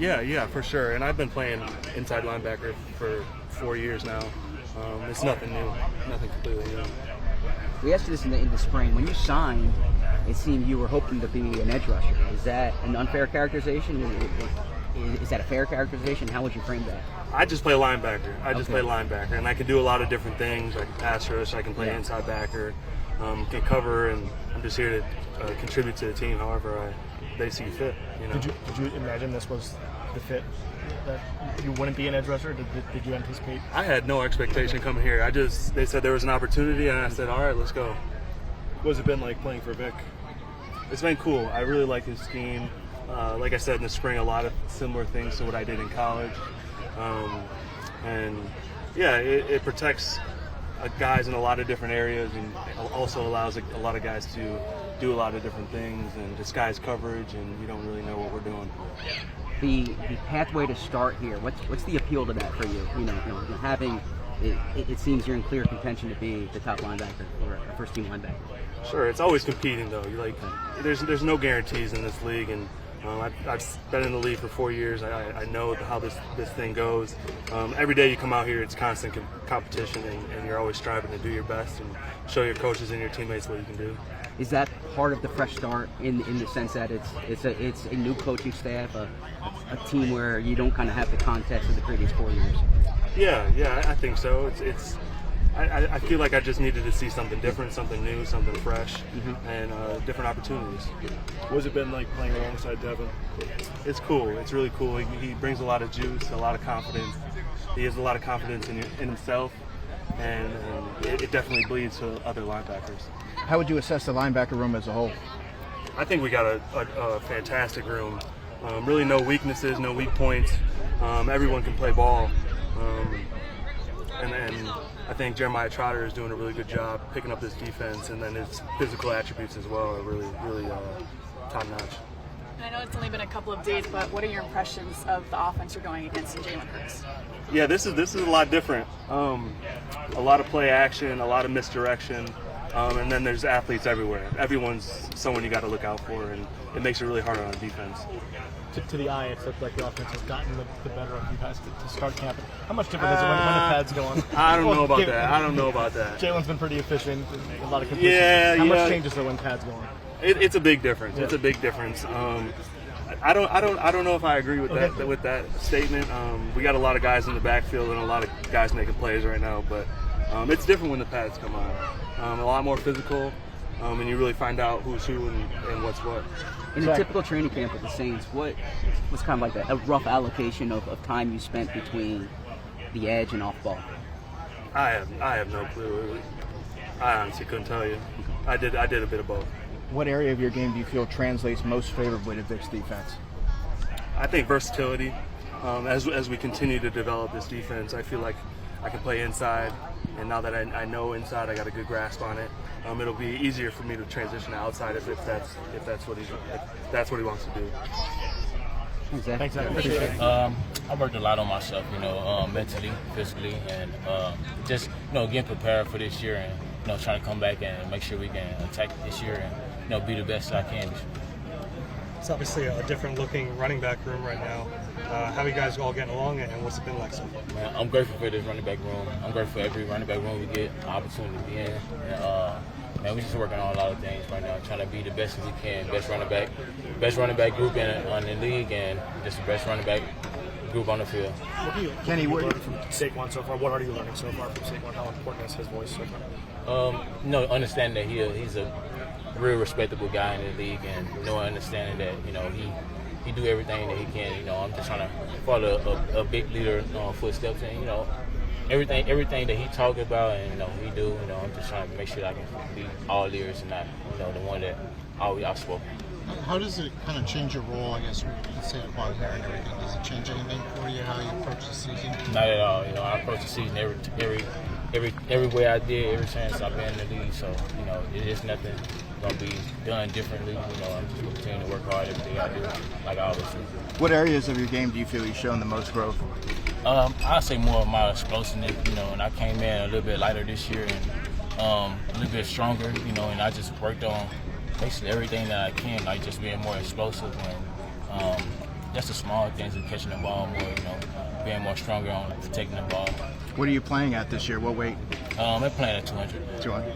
Yeah, for sure. And I've been playing inside linebacker for 4 years now. It's nothing new, nothing completely new. We asked you this in the spring. When you signed, it seemed you were hoping to be an edge rusher. Is that an unfair characterization? Is that a fair characterization? How would you frame that? I just play linebacker. Play linebacker, and I can do a lot of different things. I can pass rush, I can play inside backer, can cover, and I'm just here to contribute to the team however they see fit. You know? Did you imagine this was the fit, that you wouldn't be an edge rusher? Did you anticipate? I had no expectation coming here. They said there was an opportunity, and I said, all right, let's go. What's it been like playing for Vic? It's been cool. I really like his scheme. Like I said in the spring, a lot of similar things to what I did in college. It protects guys in a lot of different areas, and also allows a lot of guys to do a lot of different things and disguise coverage, and you don't really know what we're doing. The pathway to start here, what's the appeal to that for you? Having it seems you're in clear contention to be the top linebacker or a first team linebacker. Sure, it's always competing though. There's no guarantees in this league, and I've been in the league for 4 years. I know how this thing goes. Every day you come out here, it's constant competition, and you're always striving to do your best and show your coaches and your teammates what you can do. Is that part of the fresh start in the sense that it's a new coaching staff, a team where you don't kind of have the context of the previous 4 years? Yeah, I think so. I feel like I just needed to see something different, something new, something fresh, and different opportunities. What's it been like playing alongside Devin? It's cool. It's really cool. He brings a lot of juice, a lot of confidence. He has a lot of confidence in himself, and it definitely bleeds to other linebackers. How would you assess the linebacker room as a whole? I think we got a fantastic room. Really no weaknesses, no weak points. Everyone can play ball. And I think Jeremiah Trotter is doing a really good job picking up this defense, and then his physical attributes as well are really top notch. And I know it's only been a couple of days, but what are your impressions of the offense you're going against in Jalen Hurts? Yeah, this is a lot different. A lot of play action, a lot of misdirection, and then there's athletes everywhere. Everyone's someone you got to look out for, and it makes it really hard on defense. To the eye, it's looked like the offense has gotten the better of you guys to start camp. How much different is it when the pads go on? I don't know about that. Jalen's been pretty efficient, a lot of completion. Yeah, How much changes there when pads go on? It's a big difference. Yeah. It's a big difference. I don't know if I agree with that statement. We got a lot of guys in the backfield and a lot of guys making plays right now, but it's different when the pads come on. A lot more physical, and you really find out who's who and what's what. In a typical training camp with the Saints, what's kind of like a rough allocation of time you spent between the edge and off ball? I have no clue. I honestly couldn't tell you. I did a bit of both. What area of your game do you feel translates most favorably to Vic's defense? I think versatility. As we continue to develop this defense, I feel like I can play inside, and now that I know inside, I got a good grasp on it. It'll be easier for me to transition outside if that's what he wants to do. Thanks, Zach. I worked a lot on myself, mentally, physically, and just getting prepared for this year, and trying to come back and make sure we can attack this year and be the best I can this year. It's obviously a different looking running back room right now. How are you guys all getting along, and what's it been like so far? Man, I'm grateful for this running back room. I'm grateful for every running back room we get an opportunity to be in. And we're just working on a lot of things right now, trying to be the best as we can, best running back group in the league, and just the best running back group on the field. What do you learn from Saquon so far? What are you learning so far from Saquon? How important is his voice so far? Understanding that he's a real respectable guy in the league, and understanding that he do everything that he can. I'm just trying to follow a big leader footsteps, and everything that he talk about and he do. I'm just trying to make sure that I can be all ears and not the one that always outspoken. How does it kind of change your role, I guess, with Saquon here and everything? Does it change anything for you, how you approach the season? Not at all. I approach the season every way I did, every chance I've been in the league. So, it's nothing going to be done differently. I'm just going to continue to work hard every day I do, like I always do. What areas of your game do you feel you've shown the most growth? I'd say more of my explosiveness, and I came in a little bit lighter this year and a little bit stronger, and I just worked on basically everything that I can, like just being more explosive and just the small things of catching the ball more, being more stronger on protecting the ball. What are you playing at this year? What weight? I'm playing at 200. 200.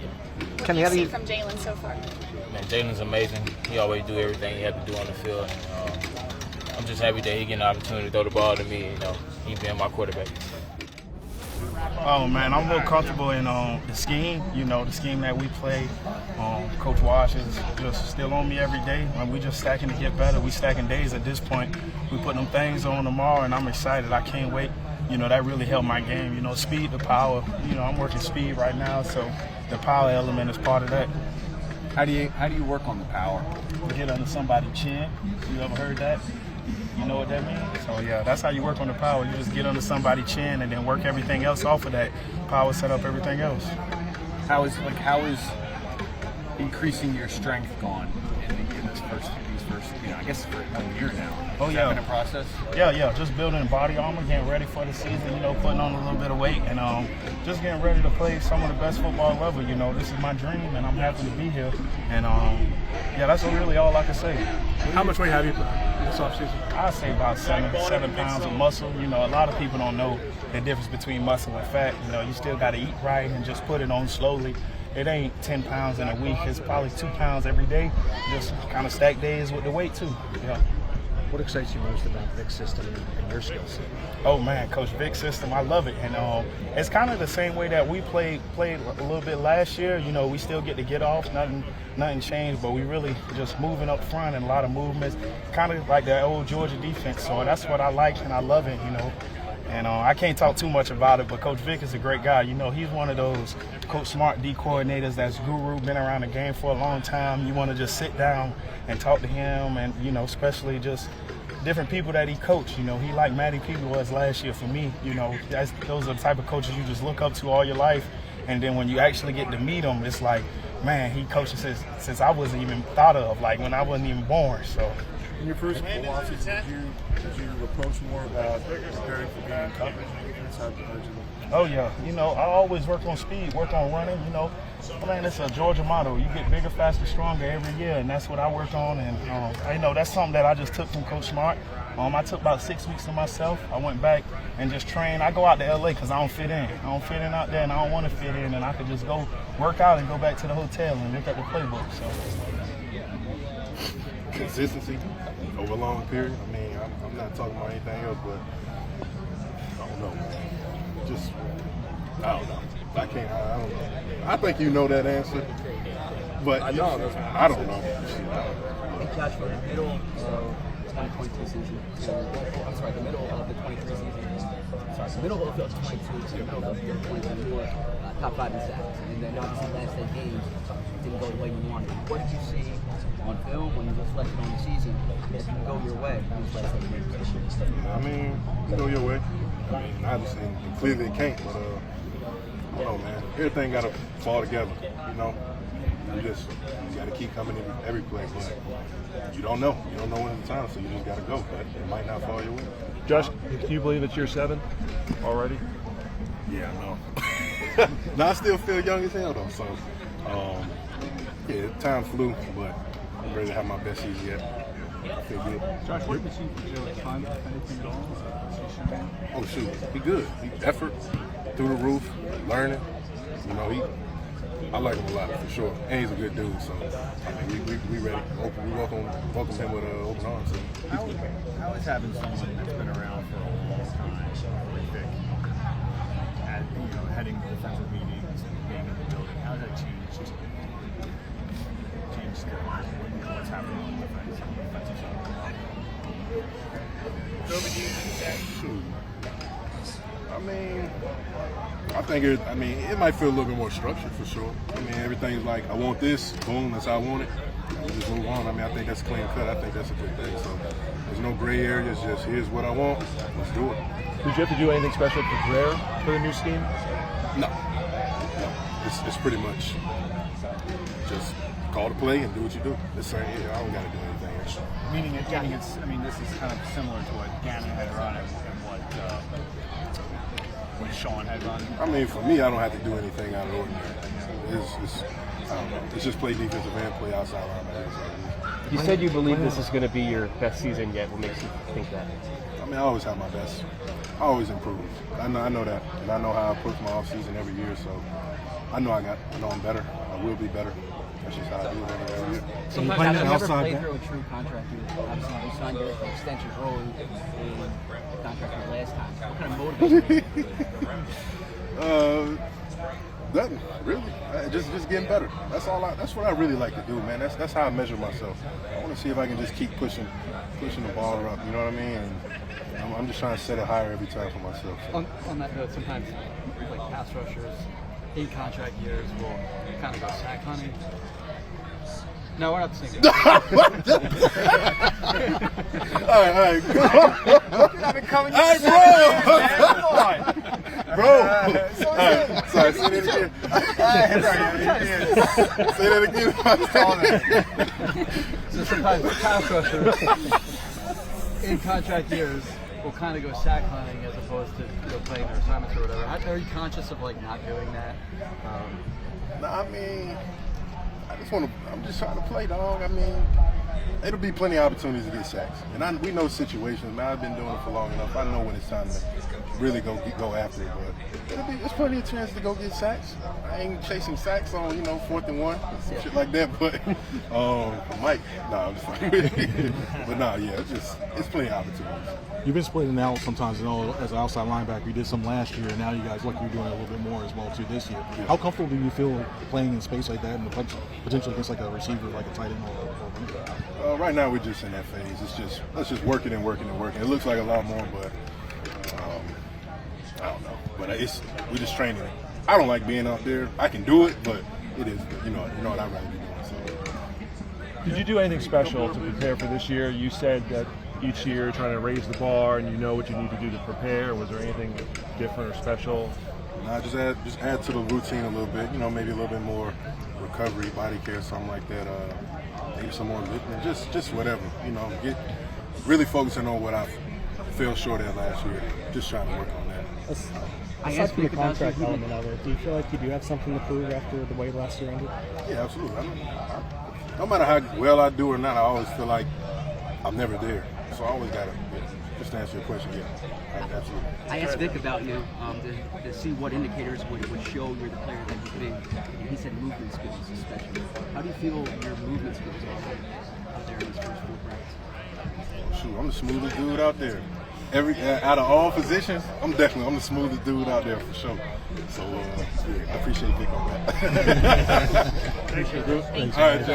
What do you see from Jalen so far? Man, Jalen's amazing. He always do everything he has to do on the field. I'm just happy that he getting the opportunity to throw the ball to me. He being my quarterback. Oh man, I'm real comfortable in the scheme. The scheme that we play. Coach Wash is just still on me every day. We just stacking to get better. We stacking days at this point. We putting them things on tomorrow, and I'm excited. I can't wait. That really helped my game. Speed to power. I'm working speed right now, so the power element is part of that. How do you work on the power? Get under somebody's chin. You ever heard that? You know what that means? So yeah, that's how you work on the power. You just get under somebody's chin and then work everything else off of that. Power set up everything else. How is increasing your strength gone in these first I guess for 1 year now? Oh Has yeah. that been a process? Yeah. Just building body armor, getting ready for the season. Putting on a little bit of weight and just getting ready to play some of the best football ever. This is my dream, and I'm happy to be here. And that's really all I can say. How much weight have you put this offseason? I'd say about 7 pounds of muscle. A lot of people don't know the difference between muscle and fat. You still got to eat right and just put it on slowly. It ain't 10 pounds in a week. It's probably 2 pounds every day. Just kind of stack days with the weight too. Yeah. What excites you most about Vic's system and your skill set? Oh man, Coach Vic's system, I love it, and it's kind of the same way that we played a little bit last year. We still get off, nothing changed, but we really just moving up front and a lot of movements, kind of like the old Georgia defense. So that's what I like and I love it, And I can't talk too much about it, but Coach Vic is a great guy. He's one of those Coach Smart D coordinators that's guru, been around the game for a long time. You want to just sit down and talk to him, and especially just different people that he coached. He like Matty Peeble was last year for me. Those are the type of coaches you just look up to all your life, and then when you actually get to meet him, it's like, man, he coached since I wasn't even thought of, like when I wasn't even born. So. In your first couple losses, did you approach more about preparing for being in coverage and defense? How did you? Oh yeah, I always work on speed, work on running. It's a Georgia motto. You get bigger, faster, stronger every year, and that's what I work on. And that's something that I just took from Coach Smart. I took about 6 weeks to myself. I went back and just trained. I go out to LA because I don't fit in. I don't fit in out there, and I don't want to fit in. And I could just go work out and go back to the hotel and look at the playbook. So. Consistency over a long period. I'm not talking about anything else, but I don't know, man. I don't know. I don't know. I think you know that answer, but I don't know. Hey Josh, for the middle of 2022 season, the middle of the 23 season, the middle of the 22 to the middle of the 24, top 5 in sacks, and then obviously last 8 games didn't go the way you wanted. What did you see on film when you reflected on the season that didn't go your way in these last 8 games? You go your way. Obviously, clearly it can't, but I don't know, man. Everything got to fall together, You got to keep coming in every play, but you don't know. You don't know when it's time, so you just got to go. But it might not fall your way. Josh, can you believe it's year 7 already? Yeah, I know. No, I still feel young as hell, though. So, time flew, but I'm ready to have my best season yet. I feel good. Josh, what did you see for Joe Fun, anything at all? Oh, shoot. He good. Effort through the roof, learning. I like him a lot, for sure. And he's a good dude, so we ready. We welcome him with open arms. So How is having someone that's been around for a long time, like Vic, heading defensive meetings and being in the building, how does that change what's happening on the defensive side? Shoot. I think it might feel a little bit more structured for sure. Everything's like, I want this, boom, that's how I want it. We just move on. I think that's clean cut. I think that's a good thing. So there's no gray areas, just here's what I want, let's do it. Did you have to do anything special to prepare for the new scheme? No. It's pretty much just call the play and do what you do. I don't got to do anything extra. Meaning this is kind of similar to what Gannon had run and what Sean had run. For me, I don't have to do anything out of the ordinary. I don't know. It's just play defensive end, play outside linebacker. You said you believe this is going to be your best season yet. What makes you think that? I mean, I always have my best. I always improve. I know that, and I know how I approach my off season every year. So I know I'm better. I will be better. That's just how I do it every year. Sometimes I've never played through a true contract year. Obviously, you signed your extension early in the contract year last time. What kind of motivates you? Nothing really. Just getting better. That's all. That's what I really like to do, man. That's how I measure myself. I want to see if I can just keep pushing the ball up. You know what I mean? And I'm just trying to set it higher every time for myself. So. On that note, sometimes like pass rushers in contract years will kind of go sack hunting. No, we're not the same guy. All right. I've been coming. Hey, bro. Sorry, say that again. So sometimes pass rushers in contract years will kind of go sack hunting as opposed to playing their assignments or whatever. Are you conscious of like not doing that? No, I mean, I'm just trying to play, dog. I mean, it'll be plenty of opportunities to get sacks. And we know situations, man. I've been doing it for long enough. I know when it's time to really go after it. But there's plenty of chance to go get sacks. I ain't chasing sacks on, 4th and 1, shit like that. But Mike, I'm just like, but it's plenty of opportunities. You've been splitting out sometimes, as an outside linebacker. You did some last year, and now you guys look you're doing a little bit more as well too this year. Yeah. How comfortable do you feel playing in space like that and potentially against like a receiver, like a tight end or running back? Right now we're just in that phase. Let's just work it and work it and work it. It looks like a lot more, but I don't know. But we're just training it. I don't like being out there. I can do it, but it is. You know what I'd rather be doing. So. Did you do anything special to prepare for this year? You said that each year trying to raise the bar and you know what you need to do to prepare. Was there anything different or special? No, just add to the routine a little bit. Maybe a little bit more recovery, body care, something like that. Maybe some more lifting, just whatever. Get really focusing on what I fell short at last year. Just trying to work on that. Aside from the contract element of it, do you feel like you do have something to prove after the way last year ended? Yeah, absolutely. No matter how well I do or not, I always feel like I'm never there. So I always got to, just to answer your question, absolutely. I asked Vic about you to see what indicators would show you're the player that you've been. And he said movement skills especially. How do you feel your movement skills are out there in these first 4 practices? Shoot, I'm the smoothest dude out there. Out of all positions, I'm the smoothest dude out there for sure. So I appreciate Vic on that. Appreciate it. All right, Joe.